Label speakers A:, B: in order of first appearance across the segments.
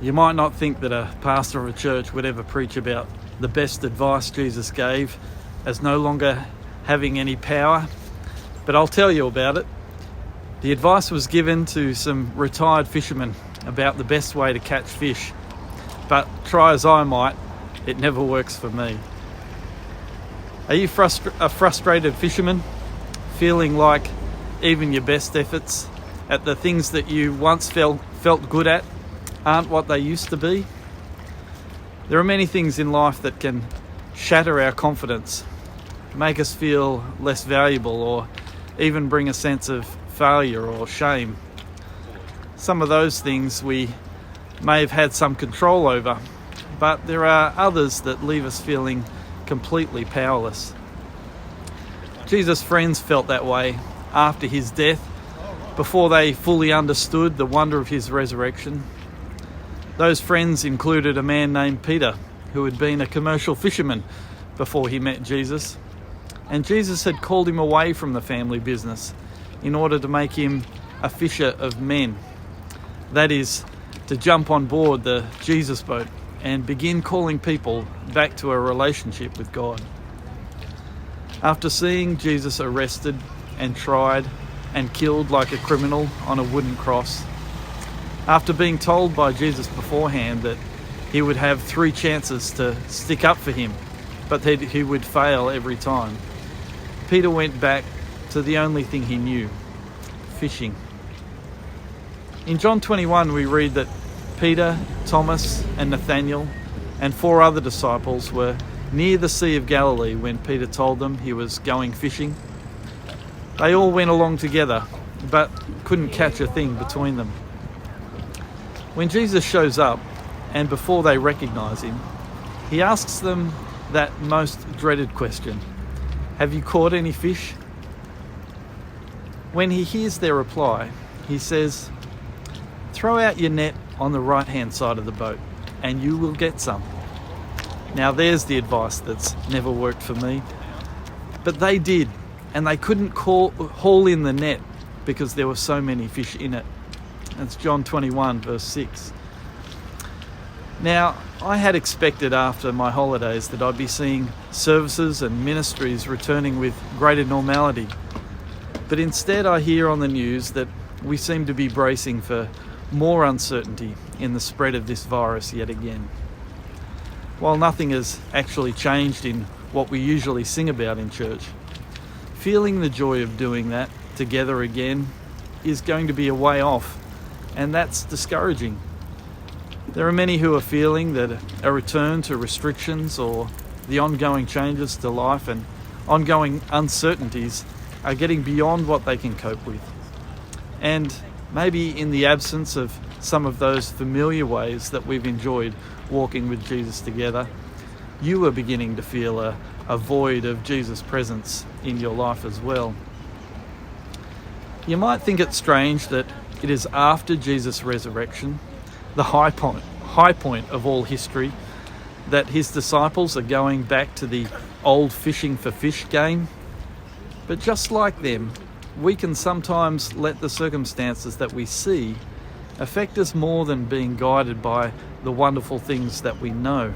A: You might not think that a pastor of a church would ever preach about the best advice Jesus gave as no longer having any power, but I'll tell you about it. The advice was given to some retired fishermen about the best way to catch fish, but try as I might, it never works for me. Are you a frustrated fisherman, feeling like even your best efforts at the things that you once felt good at aren't what they used to be? There are many things in life that can shatter our confidence, make us feel less valuable, or even bring a sense of failure or shame. Some of those things we may have had some control over, but there are others that leave us feeling completely powerless. Jesus' friends felt that way after his death, before they fully understood the wonder of his resurrection. Those friends included a man named Peter, who had been a commercial fisherman before he met Jesus. And Jesus had called him away from the family business in order to make him a fisher of men. That is, to jump on board the Jesus boat and begin calling people back to a relationship with God. After seeing Jesus arrested and tried and killed like a criminal on a wooden cross, after being told by Jesus beforehand that he would have 3 chances to stick up for him, but that he would fail every time, Peter went back to the only thing he knew: fishing. In John 21 we read that Peter, Thomas and Nathanael and 4 other disciples were near the Sea of Galilee when Peter told them he was going fishing. They all went along together, but couldn't catch a thing between them. When Jesus shows up, and before they recognise him, he asks them that most dreaded question: "Have you caught any fish?" When he hears their reply, he says, "Throw out your net on the right-hand side of the boat, and you will get some." Now there's the advice that's never worked for me. But they did, and they couldn't haul in the net because there were so many fish in it. That's John 21 verse 6. Now, I had expected after my holidays that I'd be seeing services and ministries returning with greater normality. But instead I hear on the news that we seem to be bracing for more uncertainty in the spread of this virus yet again. While nothing has actually changed in what we usually sing about in church, feeling the joy of doing that together again is going to be a way off, and that's discouraging. There are many who are feeling that a return to restrictions or the ongoing changes to life and ongoing uncertainties are getting beyond what they can cope with. And maybe in the absence of some of those familiar ways that we've enjoyed walking with Jesus together, you are beginning to feel a void of Jesus' presence in your life as well. You might think it strange that it is after Jesus' resurrection, the high point of all history, that his disciples are going back to the old fishing for fish game. But just like them, we can sometimes let the circumstances that we see affect us more than being guided by the wonderful things that we know.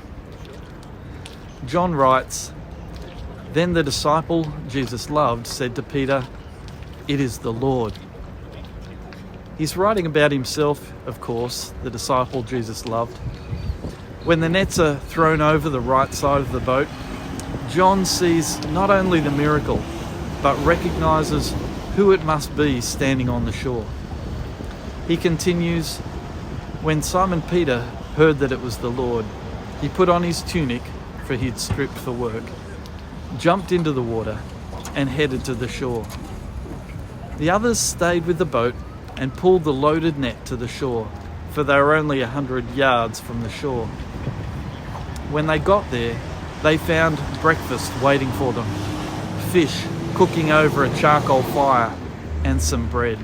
A: John writes, "Then the disciple Jesus loved said to Peter, 'It is the Lord.'" He's writing about himself, of course, the disciple Jesus loved. When the nets are thrown over the right side of the boat, John sees not only the miracle, but recognises who it must be standing on the shore. He continues, "When Simon Peter heard that it was the Lord, he put on his tunic, for he'd stripped for work, jumped into the water and headed to the shore. The others stayed with the boat and pulled the loaded net to the shore, for they were only 100 yards from the shore. When they got there, they found breakfast waiting for them, fish cooking over a charcoal fire and some bread."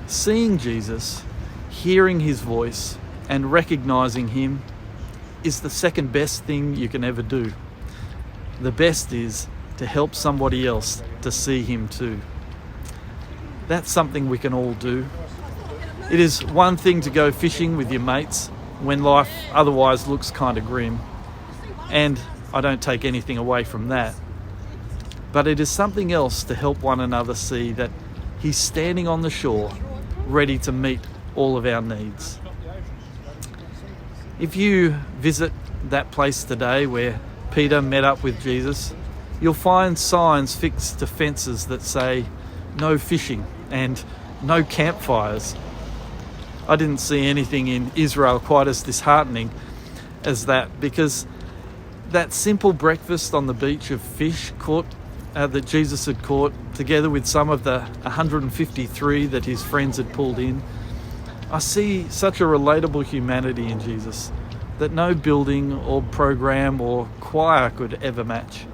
A: Seeing Jesus, hearing his voice and recognising him is the second best thing you can ever do. The best is to help somebody else to see him too. That's something we can all do. It is one thing to go fishing with your mates when life otherwise looks kind of grim, and I don't take anything away from that. But it is something else to help one another see that He's standing on the shore, ready to meet all of our needs. If you visit that place today where Peter met up with Jesus, you'll find signs fixed to fences that say no fishing and no campfires. I didn't see anything in Israel quite as disheartening as that, because that simple breakfast on the beach of fish caught that Jesus had caught, together with some of the 153 that his friends had pulled in, I see such a relatable humanity in Jesus that no building or program or choir could ever match.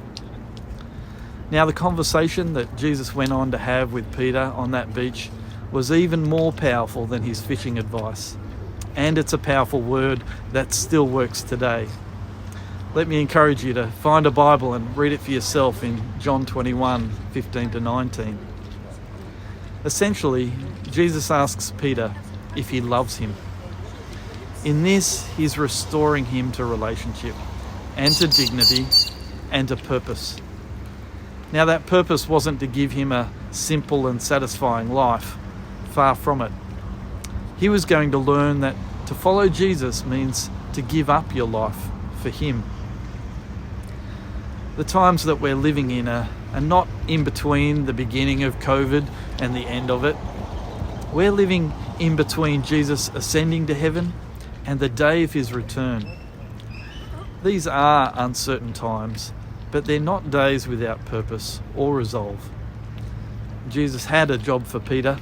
A: Now, the conversation that Jesus went on to have with Peter on that beach was even more powerful than his fishing advice. And it's a powerful word that still works today. Let me encourage you to find a Bible and read it for yourself in John 21:15-19. Essentially, Jesus asks Peter if he loves him. In this, he's restoring him to relationship and to dignity and to purpose. Now, that purpose wasn't to give him a simple and satisfying life. Far from it. He was going to learn that to follow Jesus means to give up your life for him. The times that we're living in are not in between the beginning of COVID and the end of it. We're living in between Jesus ascending to heaven and the day of his return. These are uncertain times, but they're not days without purpose or resolve. Jesus had a job for Peter,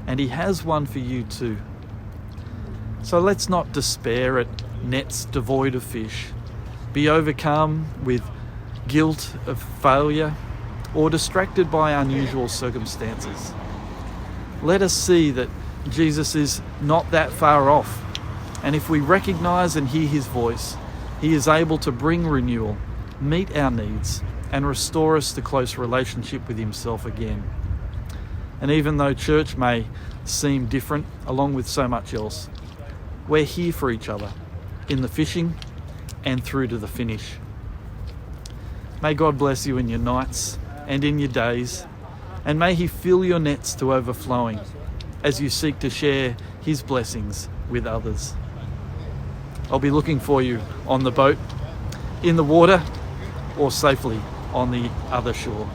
A: and he has one for you too. So let's not despair at nets devoid of fish, be overcome with guilt of failure, or distracted by unusual circumstances. Let us see that Jesus is not that far off, and if we recognize and hear his voice, he is able to bring renewal, meet our needs, and restore us to close relationship with himself again. And even though church may seem different, along with so much else, we're here for each other, in the fishing and through to the finish. May God bless you in your nights and in your days, and may he fill your nets to overflowing as you seek to share his blessings with others. I'll be looking for you on the boat, in the water, or safely on the other shore.